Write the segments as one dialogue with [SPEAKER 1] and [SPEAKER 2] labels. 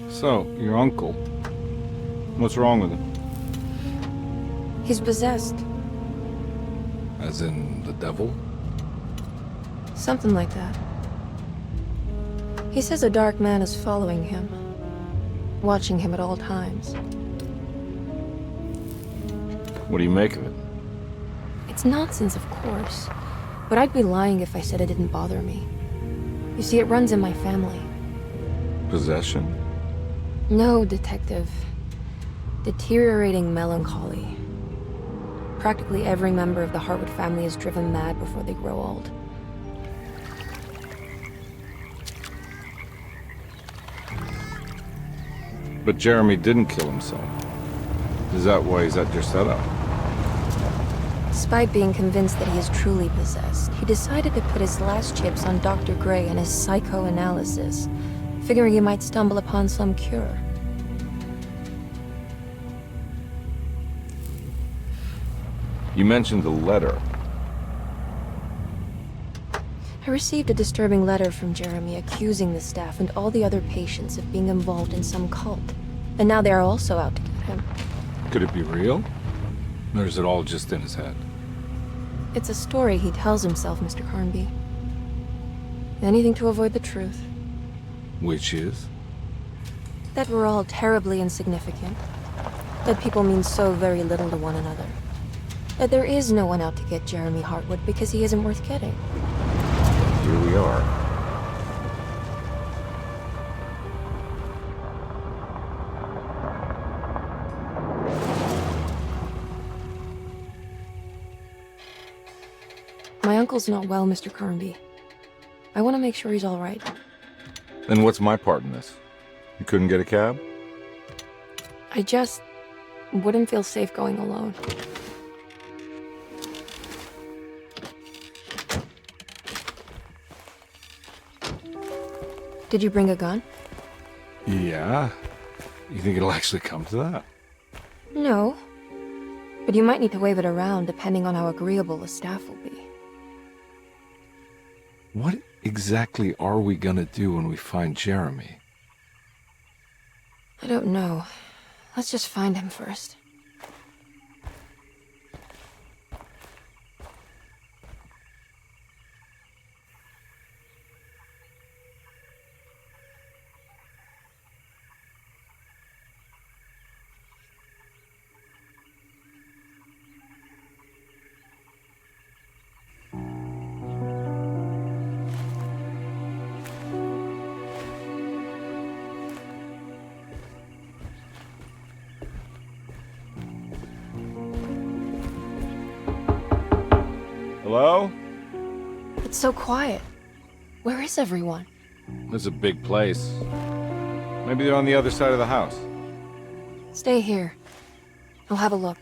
[SPEAKER 1] So, your uncle. What's wrong with him?
[SPEAKER 2] He's possessed.
[SPEAKER 1] As in the devil?
[SPEAKER 2] Something like that. He says a dark man is following him, watching him at all times.
[SPEAKER 1] What do you make of it?
[SPEAKER 2] It's nonsense, of course, but I'd be lying if I said it didn't bother me. You see, it runs in my family.
[SPEAKER 1] Possession?
[SPEAKER 2] No, Detective. Deteriorating melancholy. Practically every member of the Hartwood family is driven mad before they grow old.
[SPEAKER 1] But Jeremy didn't kill himself. Is that why he's at your setup?
[SPEAKER 2] Despite being convinced that he is truly possessed, he decided to put his last chips on Dr. Gray and his psychoanalysis, figuring he might stumble upon some cure.
[SPEAKER 1] You mentioned the letter.
[SPEAKER 2] I received a disturbing letter from Jeremy accusing the staff and all the other patients of being involved in some cult. And now they are also out to get him.
[SPEAKER 1] Could it be real? Or is it all just in his head?
[SPEAKER 2] It's a story he tells himself, Mr. Carnby. Anything to avoid the truth.
[SPEAKER 1] Which is?
[SPEAKER 2] That we're all terribly insignificant. That people mean so very little to one another. That there is no one out to get Jeremy Hartwood because he isn't worth getting.
[SPEAKER 1] Here we are.
[SPEAKER 2] My uncle's not well, Mr. Carnby. I want to make sure he's all right.
[SPEAKER 1] Then what's my part in this? You couldn't get a cab?
[SPEAKER 2] I just wouldn't feel safe going alone. Did you bring a gun?
[SPEAKER 1] Yeah. You think it'll actually come to that?
[SPEAKER 2] No. But you might need to wave it around depending on how agreeable the staff will be.
[SPEAKER 1] What exactly are we gonna do when we find Jeremy?
[SPEAKER 2] I don't know. Let's just find him first.
[SPEAKER 1] Hello?
[SPEAKER 2] It's so quiet. Where is everyone?
[SPEAKER 1] This is a big place. Maybe they're on the other side of the house.
[SPEAKER 2] Stay here. I'll have a look.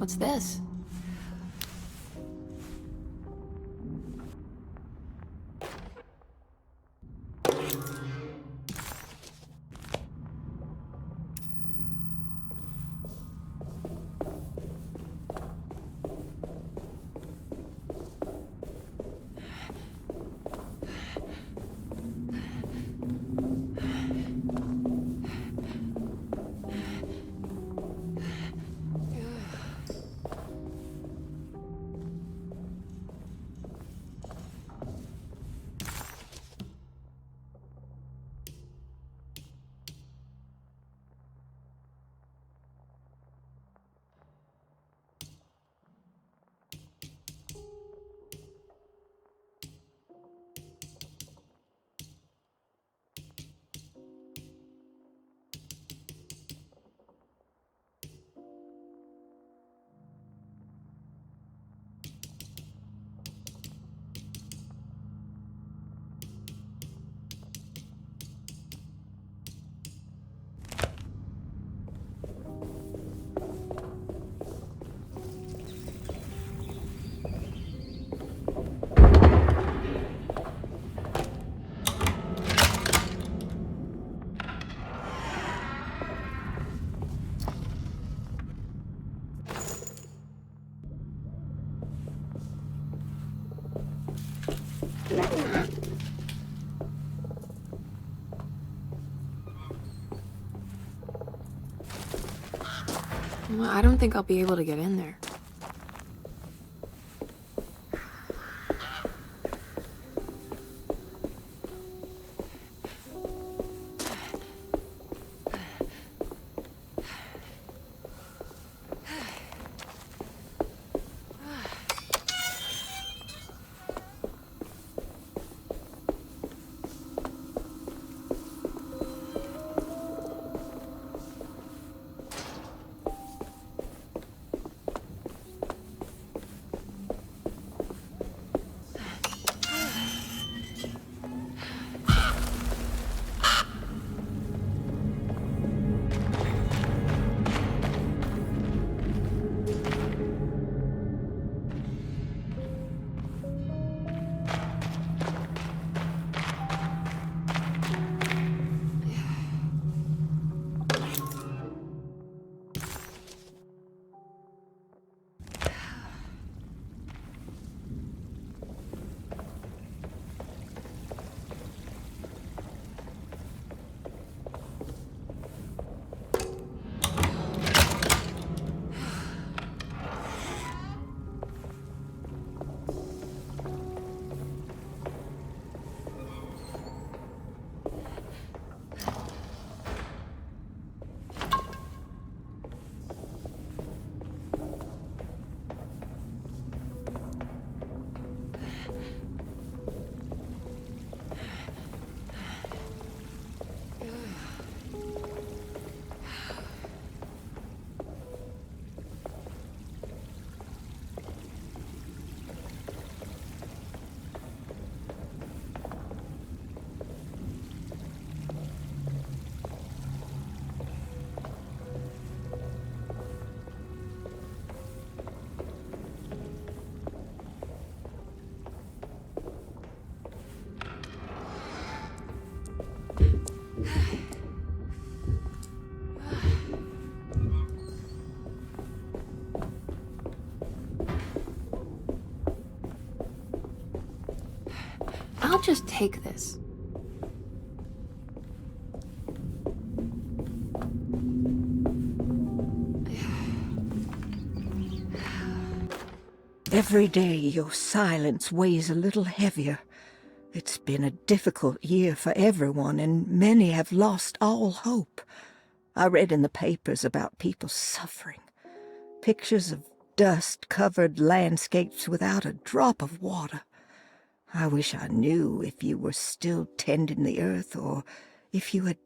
[SPEAKER 2] What's this? I don't think I'll be able to get in there. I'll just take this.
[SPEAKER 3] Every day your silence weighs a little heavier. It's been a difficult year for everyone, and many have lost all hope. I read in the papers about people suffering. Pictures of dust-covered landscapes without a drop of water. I wish I knew if you were still tending the earth or if you had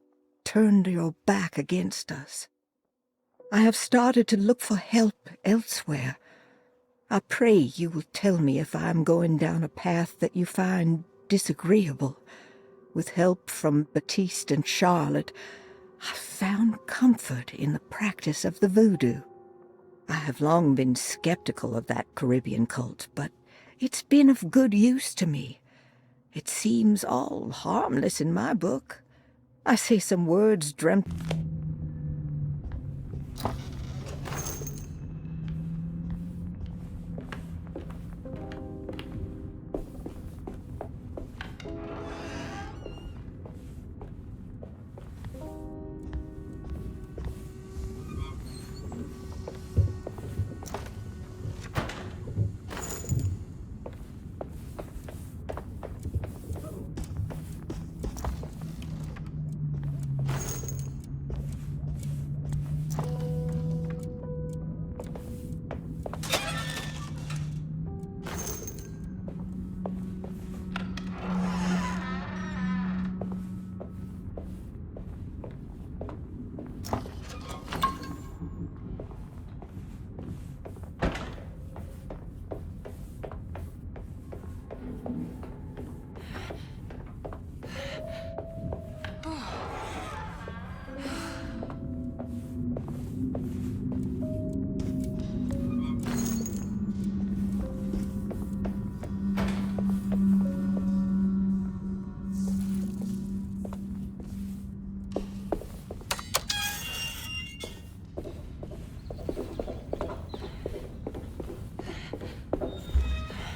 [SPEAKER 3] turned your back against us. I have started to look for help elsewhere. I pray you will tell me if I am going down a path that you find disagreeable. With help from Baptiste and Charlotte, I found comfort in the practice of the voodoo. I have long been skeptical of that Caribbean cult, but it's been of good use to me. It seems all harmless in my book. I say some words dreamt...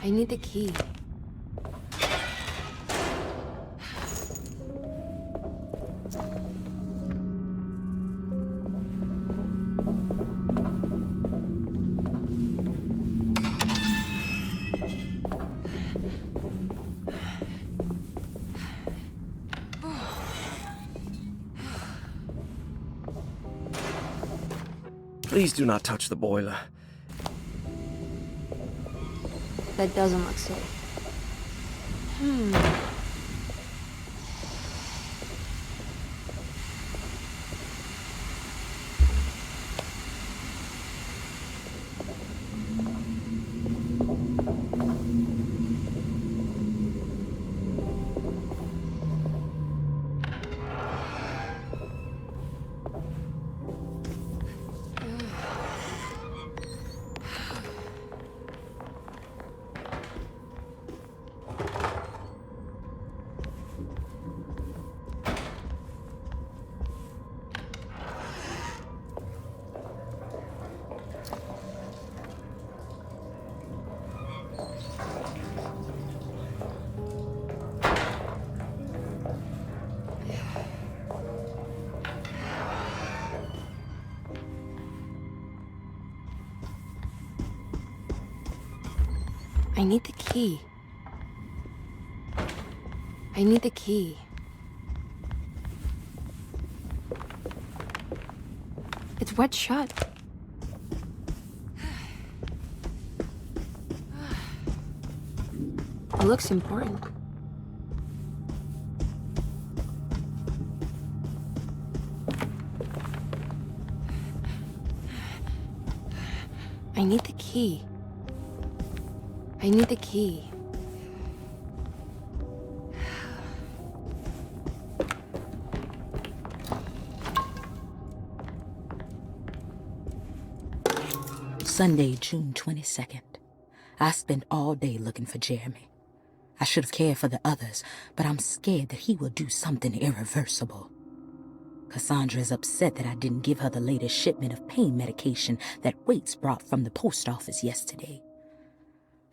[SPEAKER 2] I need the key.
[SPEAKER 4] Please do not touch the boiler.
[SPEAKER 2] That doesn't look safe. I need the key. I need the key. It's wet shut. It looks important. I need the key. I need the key.
[SPEAKER 5] Sunday, June 22nd. I spent all day looking for Jeremy. I should have cared for the others, but I'm scared that he will do something irreversible. Cassandra is upset that I didn't give her the latest shipment of pain medication that Waits brought from the post office yesterday.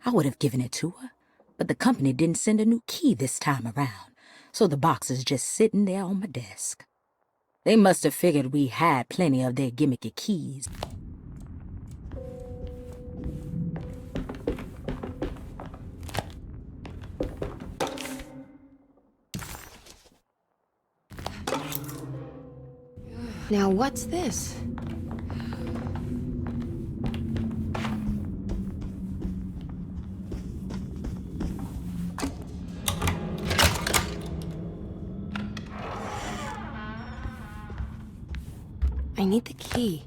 [SPEAKER 5] I would have given it to her, but the company didn't send a new key this time around, so the box is just sitting there on my desk. They must have figured we had plenty of their gimmicky keys.
[SPEAKER 2] Now what's this? I need the key.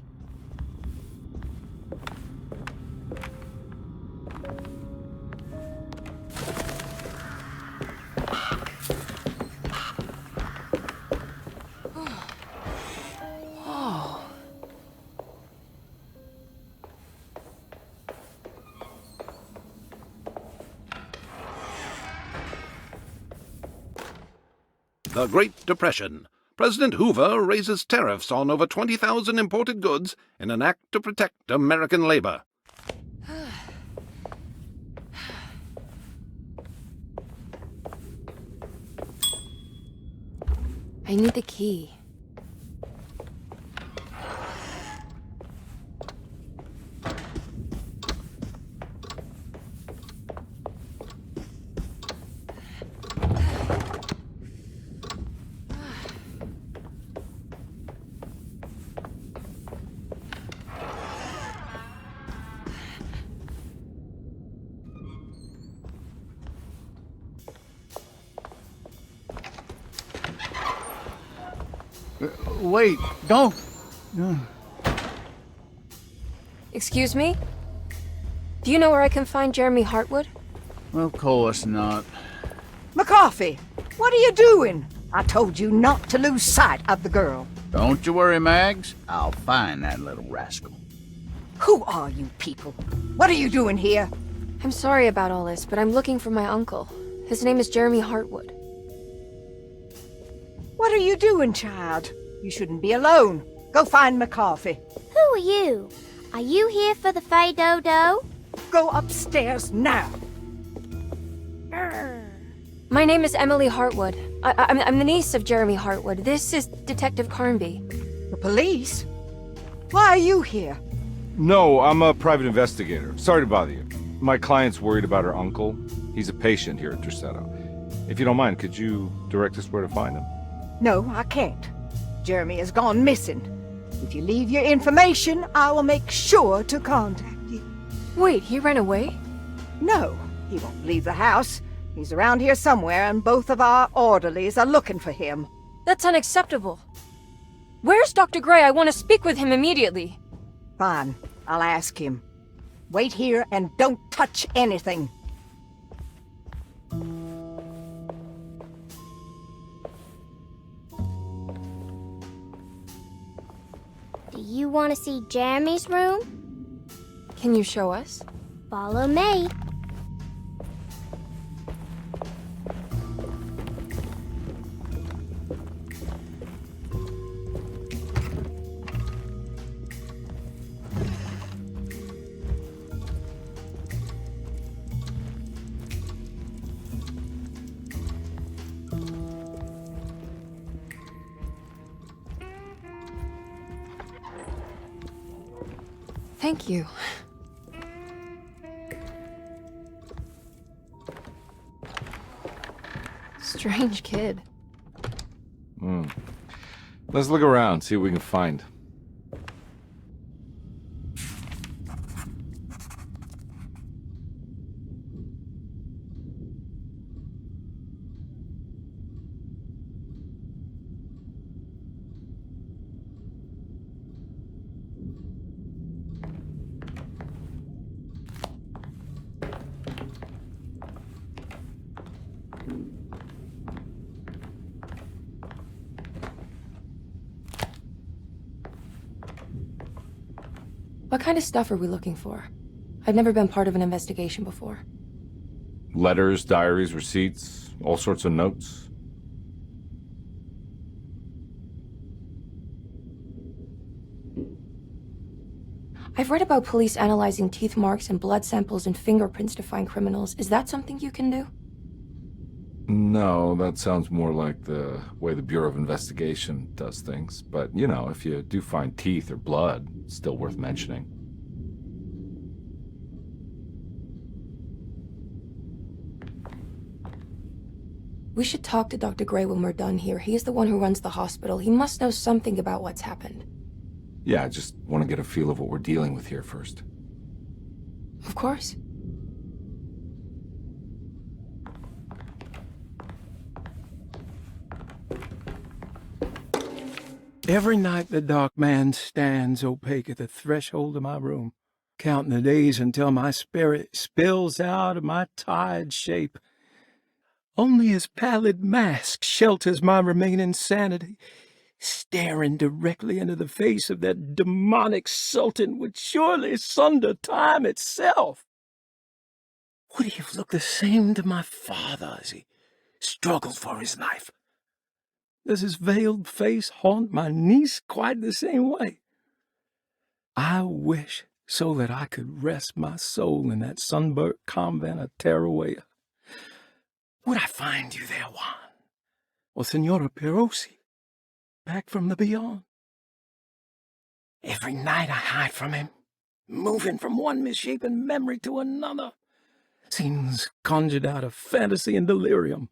[SPEAKER 6] The Great Depression. President Hoover raises tariffs on over 20,000 imported goods in an act to protect American labor.
[SPEAKER 2] I need the key.
[SPEAKER 7] Wait, don't.
[SPEAKER 2] Excuse me? Do you know where I can find Jeremy Hartwood?
[SPEAKER 7] Of course not.
[SPEAKER 3] McCarthy, what are you doing? I told you not to lose sight of the girl.
[SPEAKER 7] Don't you worry, Mags. I'll find that little rascal.
[SPEAKER 3] Who are you people? What are you doing here?
[SPEAKER 2] I'm sorry about all this, but I'm looking for my uncle. His name is Jeremy Hartwood.
[SPEAKER 3] What are you doing, child? You shouldn't be alone. Go find McCarthy.
[SPEAKER 8] Who are you? Are you here for the Fay Dodo?
[SPEAKER 3] Go upstairs now.
[SPEAKER 2] My name is Emily Hartwood. I'm the niece of Jeremy Hartwood. This is Detective Carnby.
[SPEAKER 3] The police? Why are you here?
[SPEAKER 1] No, I'm a private investigator. Sorry to bother you. My client's worried about her uncle. He's a patient here at DERCERTO. If you don't mind, could you direct us where to find him?
[SPEAKER 3] No, I can't. Jeremy has gone missing. If you leave your information, I will make sure to contact you.
[SPEAKER 2] Wait, he ran away?
[SPEAKER 3] No, he won't leave the house. He's around here somewhere, and both of our orderlies are looking for him.
[SPEAKER 2] That's unacceptable. Where's Dr. Gray? I want to speak with him immediately.
[SPEAKER 3] Fine, I'll ask him. Wait here and don't touch anything.
[SPEAKER 8] Do you want to see Jeremy's room?
[SPEAKER 2] Can you show us?
[SPEAKER 8] Follow me.
[SPEAKER 2] Thank you. Strange kid.
[SPEAKER 1] Let's look around, see what we can find.
[SPEAKER 2] What kind of stuff are we looking for? I've never been part of an investigation before.
[SPEAKER 1] Letters, diaries, receipts, all sorts of notes.
[SPEAKER 2] I've read about police analyzing teeth marks and blood samples and fingerprints to find criminals. Is that something you can do?
[SPEAKER 1] No, that sounds more like the way the Bureau of Investigation does things. But, you know, if you do find teeth or blood, it's still worth mentioning.
[SPEAKER 2] We should talk to Dr. Gray when we're done here. He's the one who runs the hospital. He must know something about what's happened.
[SPEAKER 1] Yeah, I just want to get a feel of what we're dealing with here first.
[SPEAKER 2] Of course.
[SPEAKER 4] Every night the dark man stands opaque at the threshold of my room, counting the days until my spirit spills out of my tired shape. Only his pallid mask shelters my remaining sanity. Staring directly into the face of that demonic sultan would surely sunder time itself. Would he have looked the same to my father as he struggled for his life? Does his veiled face haunt my niece quite the same way? I wish so that I could rest my soul in that sunburnt convent of Teruel. Would I find you there, Juan? Or Senora Perosi, back from the beyond? Every night I hide from him, moving from one misshapen memory to another. Scenes conjured out of fantasy and delirium.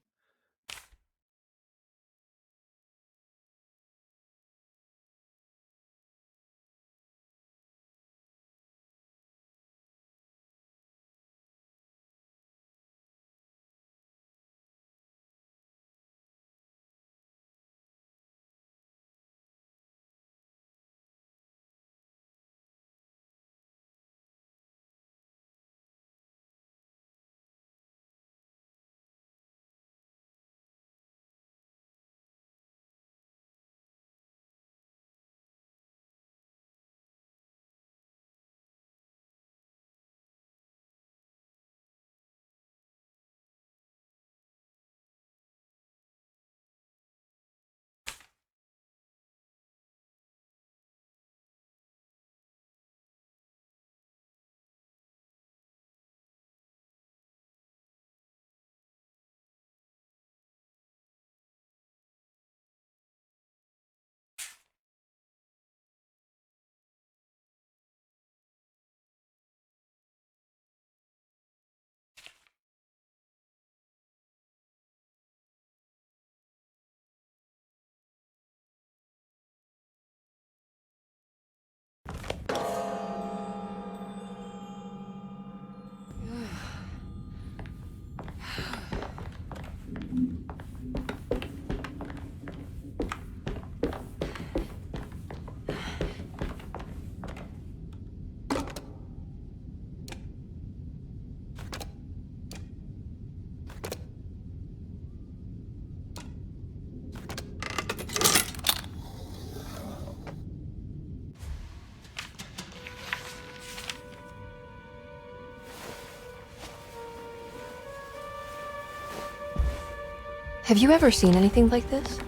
[SPEAKER 2] Have you ever seen anything like this?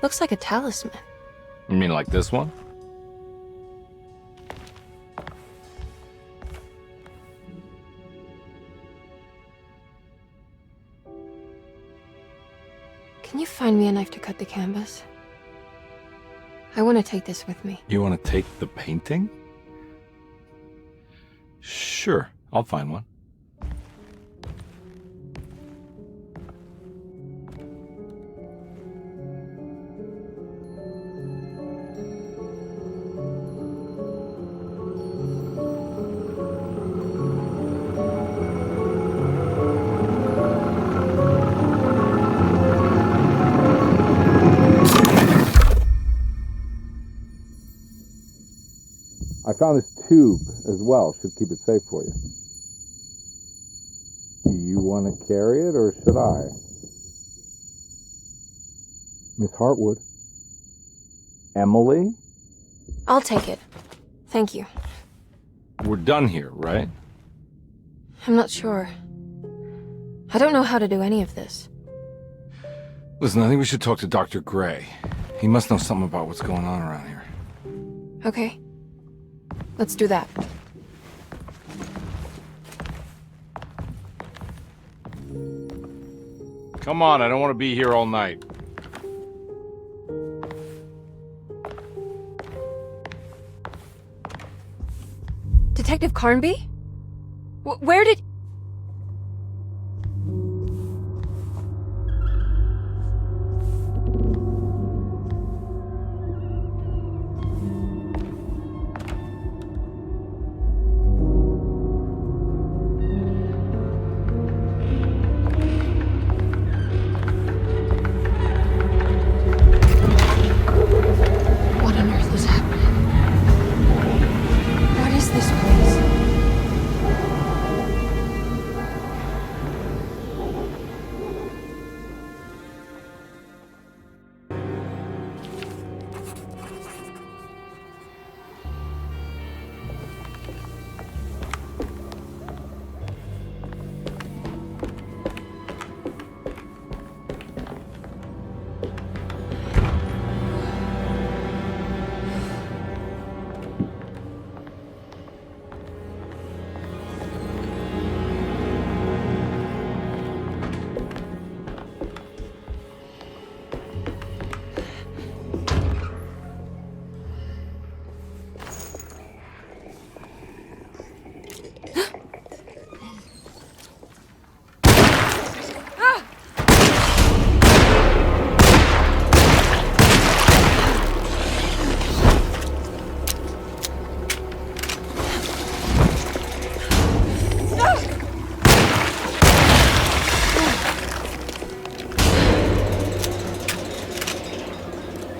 [SPEAKER 2] Looks like a talisman.
[SPEAKER 1] You mean like this one?
[SPEAKER 2] Can you find me a knife to cut the canvas? I want to take this with me.
[SPEAKER 1] You want to take the painting? Sure, I'll find one. I found this tube as well. Should keep it safe for you. Do you want to carry it, or should I? Miss Hartwood? Emily?
[SPEAKER 2] I'll take it. Thank you.
[SPEAKER 1] We're done here, right?
[SPEAKER 2] I'm not sure. I don't know how to do any of this.
[SPEAKER 1] Listen, I think we should talk to Dr. Gray. He must know something about what's going on around here.
[SPEAKER 2] Okay. Let's do that.
[SPEAKER 1] Come on, I don't want to be here all night.
[SPEAKER 2] Detective Carnby? Where did... What on earth is happening? What is this place?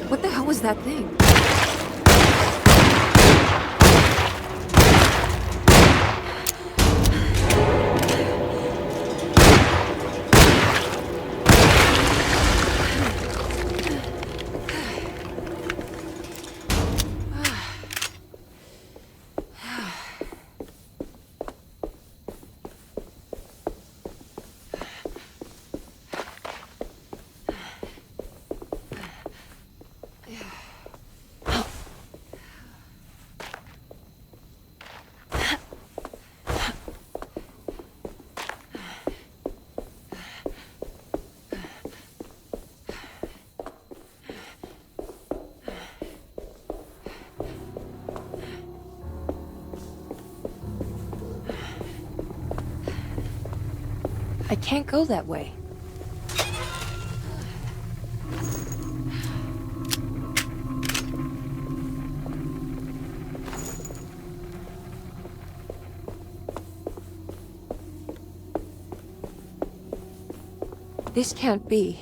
[SPEAKER 2] What the hell was that thing? I can't go that way. This can't be.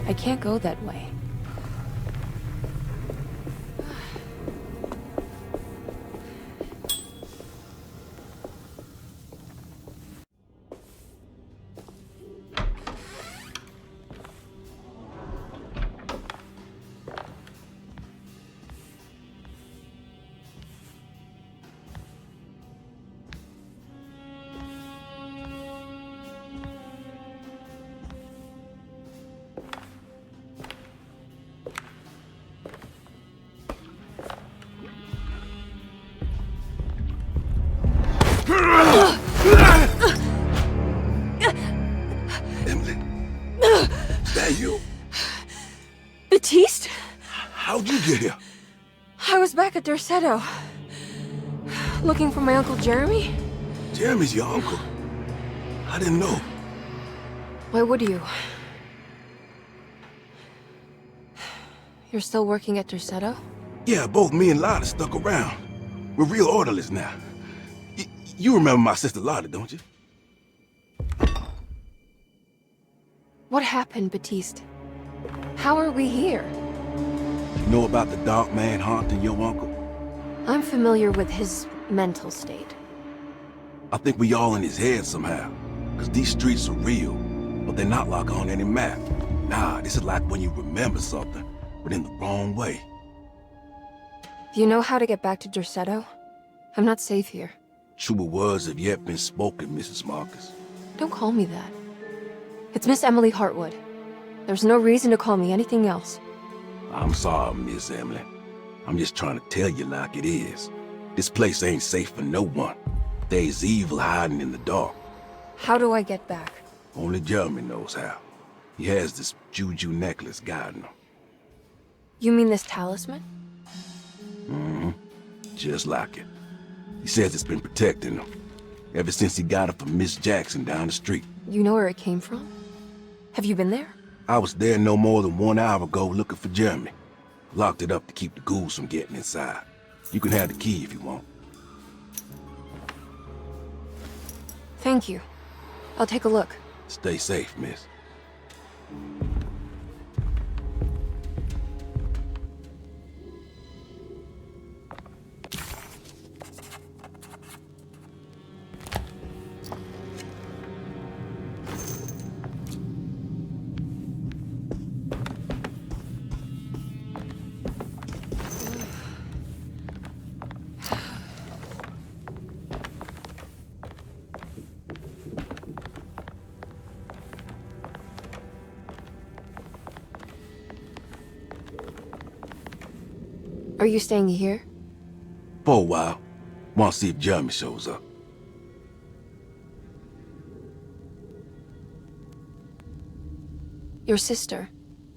[SPEAKER 2] I can't go that way.
[SPEAKER 9] Emily, is that you?
[SPEAKER 2] Baptiste?
[SPEAKER 9] How'd you get here?
[SPEAKER 2] I was back at DERCERTO. Looking for my Uncle Jeremy?
[SPEAKER 9] Jeremy's your uncle. I didn't know.
[SPEAKER 2] Why would you? You're still working at DERCERTO?
[SPEAKER 9] Yeah, both me and Lotta stuck around. We're real orderlies now. You remember my sister Lotta, don't you?
[SPEAKER 2] What happened, Baptiste? How are we here?
[SPEAKER 9] You know about the dark man haunting your uncle?
[SPEAKER 2] I'm familiar with his mental state.
[SPEAKER 9] I think we all in his head somehow. Cause these streets are real, but they're not like on any map. Nah, this is like when you remember something, but in the wrong way.
[SPEAKER 2] Do you know how to get back to DERCERTO? I'm not safe here.
[SPEAKER 9] Truer words have yet been spoken, Mrs. Marcus.
[SPEAKER 2] Don't call me that. It's Miss Emily Hartwood. There's no reason to call me anything else.
[SPEAKER 9] I'm sorry, Miss Emily. I'm just trying to tell you like it is. This place ain't safe for no one. There's evil hiding in the dark.
[SPEAKER 2] How do I get back?
[SPEAKER 9] Only Jeremy knows how. He has this juju necklace guiding him.
[SPEAKER 2] You mean this talisman?
[SPEAKER 9] Mm-hmm. Just like it. He says it's been protecting him ever since he got it from Miss Jackson down the street.
[SPEAKER 2] You know where it came from? Have you been there?
[SPEAKER 9] I was there no more than 1 hour ago looking for Jeremy. Locked it up to keep the ghouls from getting inside. You can have the key if you want.
[SPEAKER 2] Thank you. I'll take a look.
[SPEAKER 9] Stay safe, miss.
[SPEAKER 2] Are you staying here?
[SPEAKER 9] For a while. Want to see if Jeremy shows up.
[SPEAKER 2] Your sister.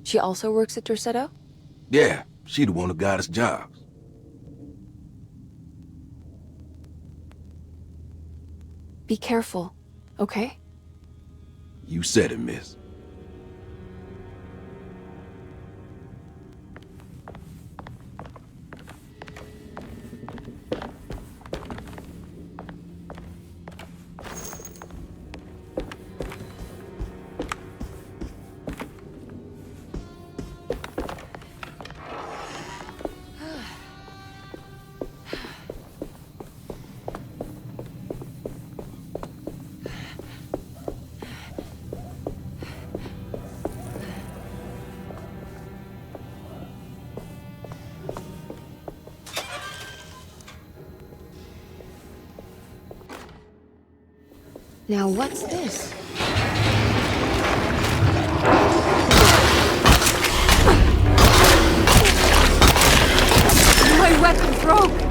[SPEAKER 2] She also works at DERCERTO?
[SPEAKER 9] Yeah, she the one who got us jobs.
[SPEAKER 2] Be careful, okay?
[SPEAKER 9] You said it, miss.
[SPEAKER 2] Now what's this? My weapon broke!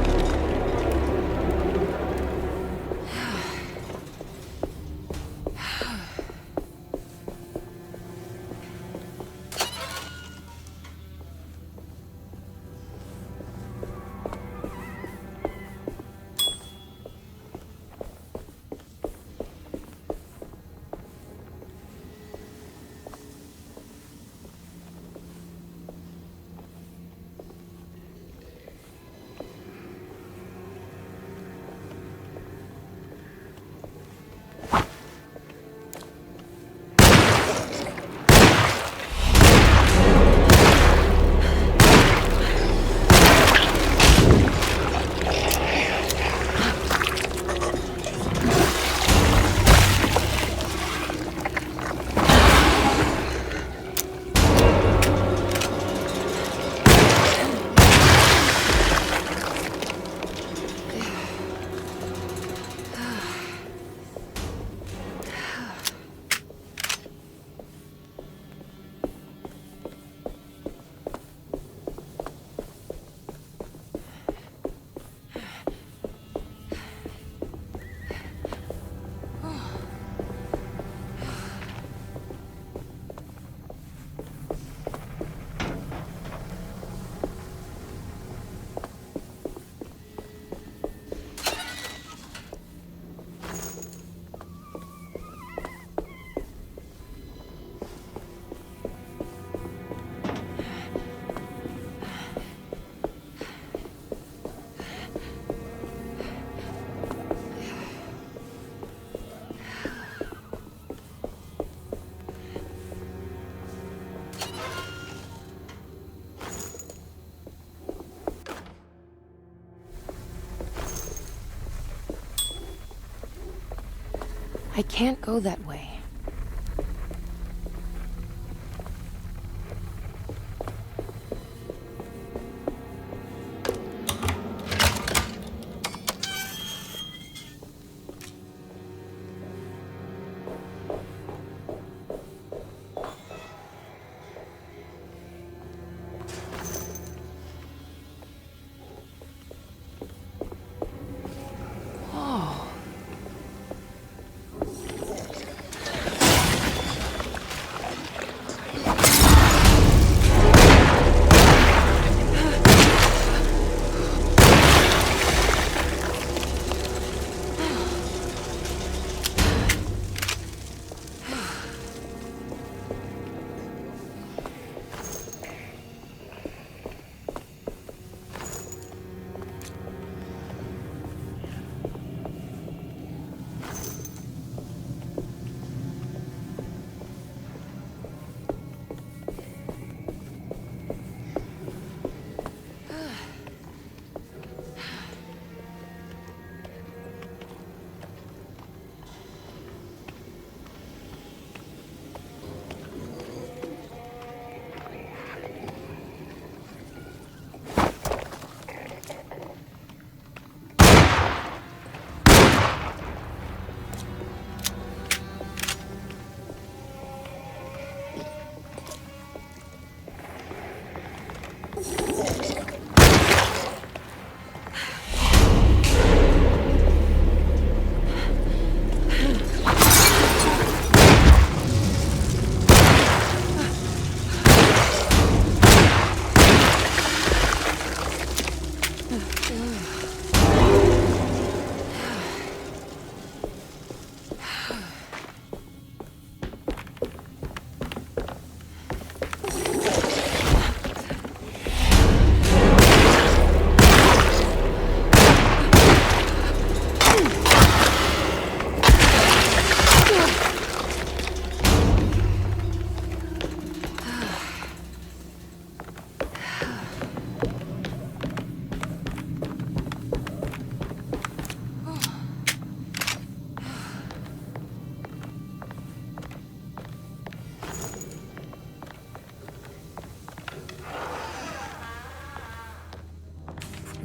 [SPEAKER 2] I can't go that way.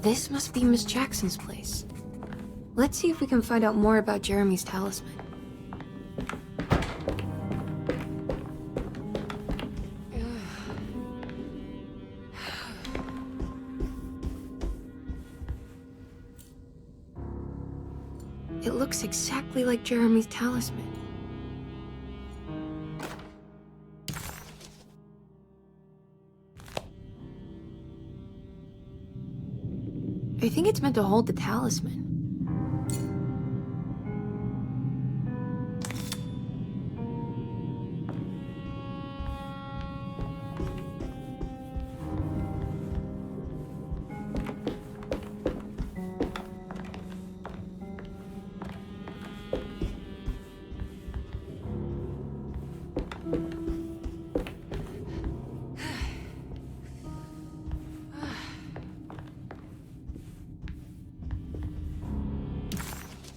[SPEAKER 2] This must be Miss Jackson's place. Let's see if we can find out more about Jeremy's talisman. It looks exactly like Jeremy's talisman. I think it's meant to hold the talisman.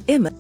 [SPEAKER 3] Emma.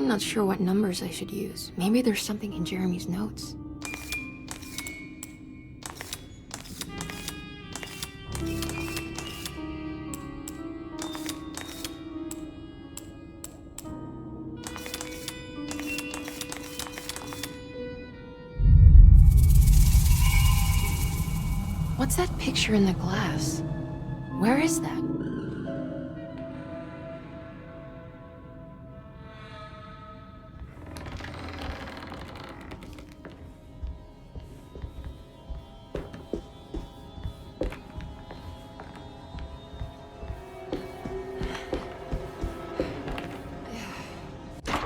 [SPEAKER 2] I'm not sure what numbers I should use. Maybe there's something in Jeremy's notes. What's that picture in the glass? Where is that?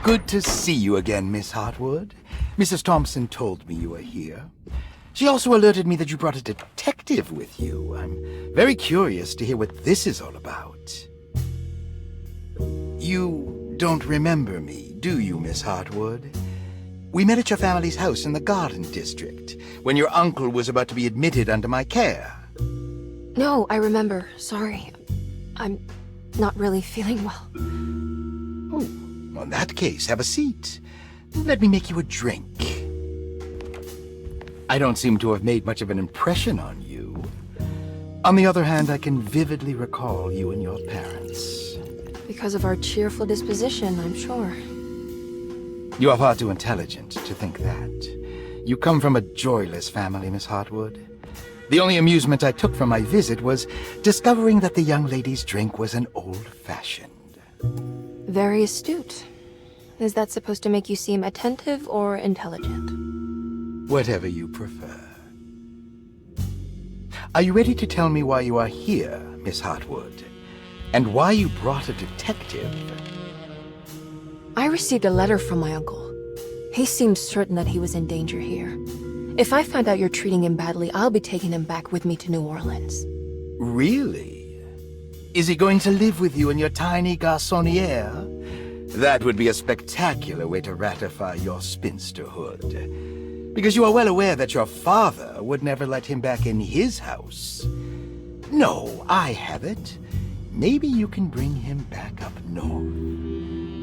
[SPEAKER 10] Good to see you again, Miss Hartwood. Mrs. Thompson told me you were here. She also alerted me that you brought a detective with you. I'm very curious to hear what this is all about. You don't remember me, do you, Miss Hartwood? We met at your family's house in the Garden District, when your uncle was about to be admitted under my care.
[SPEAKER 2] No, I remember. Sorry. I'm not really feeling well.
[SPEAKER 10] In that case, have a seat. Let me make you a drink. I don't seem to have made much of an impression on you. On the other hand, I can vividly recall you and your parents.
[SPEAKER 2] Because of our cheerful disposition, I'm sure.
[SPEAKER 10] You are far too intelligent to think that. You come from a joyless family, Miss Hartwood. The only amusement I took from my visit was discovering that the young lady's drink was an old-fashioned.
[SPEAKER 2] Very astute. Is that supposed to make you seem attentive or intelligent?
[SPEAKER 10] Whatever you prefer. Are you ready to tell me why you are here, Miss Hartwood? And why you brought a detective?
[SPEAKER 2] I received a letter from my uncle. He seemed certain that he was in danger here. If I find out you're treating him badly, I'll be taking him back with me to New Orleans.
[SPEAKER 10] Really? Is he going to live with you in your tiny garçonniere? That would be a spectacular way to ratify your spinsterhood. Because you are well aware that your father would never let him back in his house. No, I have it. Maybe you can bring him back up north.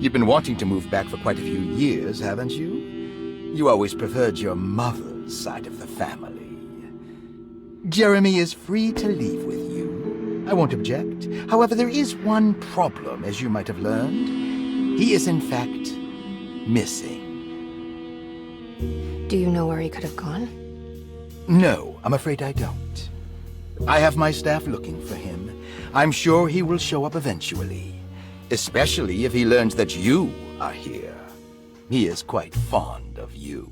[SPEAKER 10] You've been wanting to move back for quite a few years, haven't you? You always preferred your mother's side of the family. Jeremy is free to leave with you. I won't object. However, there is one problem, as you might have learned. He is, in fact, missing.
[SPEAKER 2] Do you know where he could have gone?
[SPEAKER 10] No, I'm afraid I don't. I have my staff looking for him. I'm sure he will show up eventually. Especially if he learns that you are here. He is quite fond of you.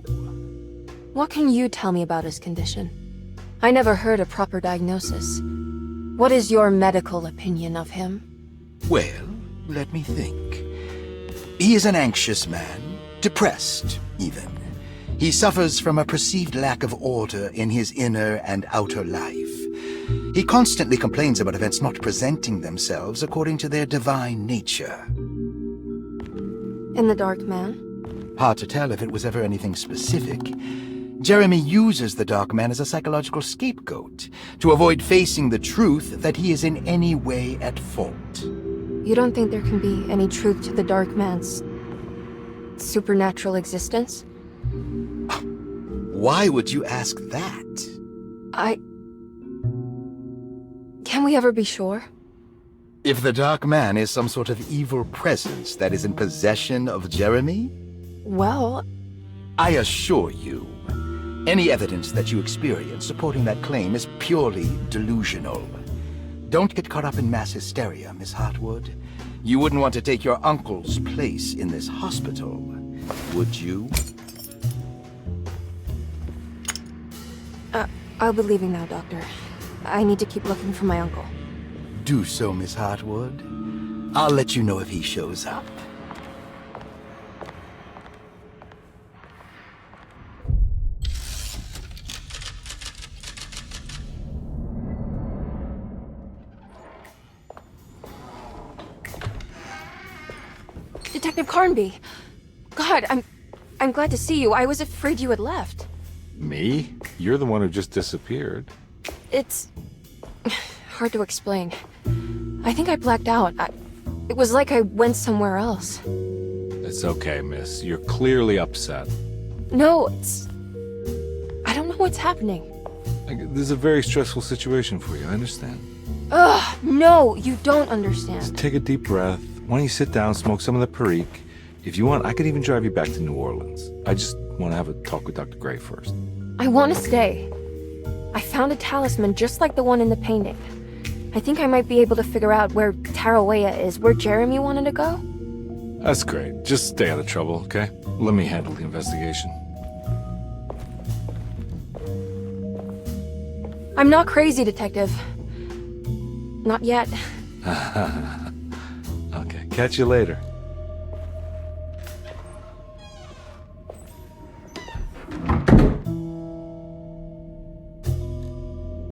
[SPEAKER 2] What can you tell me about his condition? I never heard a proper diagnosis. What is your medical opinion of him?
[SPEAKER 10] Well, let me think. He is an anxious man, depressed, even. He suffers from a perceived lack of order in his inner and outer life. He constantly complains about events not presenting themselves according to their divine nature.
[SPEAKER 2] And the Dark Man?
[SPEAKER 10] Hard to tell if it was ever anything specific. Jeremy uses the Dark Man as a psychological scapegoat to avoid facing the truth that he is in any way at fault.
[SPEAKER 2] You don't think there can be any truth to the Dark Man's supernatural existence?
[SPEAKER 10] Why would you ask that?
[SPEAKER 2] Can we ever be sure?
[SPEAKER 10] If the Dark Man is some sort of evil presence that is in possession of Jeremy?
[SPEAKER 2] Well,
[SPEAKER 10] I assure you, any evidence that you experience supporting that claim is purely delusional. Don't get caught up in mass hysteria, Miss Hartwood. You wouldn't want to take your uncle's place in this hospital, would you?
[SPEAKER 2] I'll be leaving now, Doctor. I need to keep looking for my uncle.
[SPEAKER 10] Do so, Miss Hartwood. I'll let you know if he shows up.
[SPEAKER 2] Detective Carnby! God, I'm glad to see you. I was afraid you had left.
[SPEAKER 1] Me? You're the one who just disappeared.
[SPEAKER 2] It's hard to explain. I think I blacked out. It was like I went somewhere else.
[SPEAKER 1] It's okay, miss. You're clearly upset.
[SPEAKER 2] No, I don't know what's happening.
[SPEAKER 1] This is a very stressful situation for you, I understand.
[SPEAKER 2] Ugh, no, you don't understand.
[SPEAKER 1] Just take a deep breath. Why don't you sit down, smoke some of the Perique? If you want, I could even drive you back to New Orleans. I just want to have a talk with Dr. Gray first.
[SPEAKER 2] I want to stay. I found a talisman just like the one in the painting. I think I might be able to figure out where Tarawea is, where Jeremy wanted to go.
[SPEAKER 1] That's great. Just stay out of trouble, okay? Let me handle the investigation.
[SPEAKER 2] I'm not crazy, Detective. Not yet.
[SPEAKER 1] Okay, catch you later.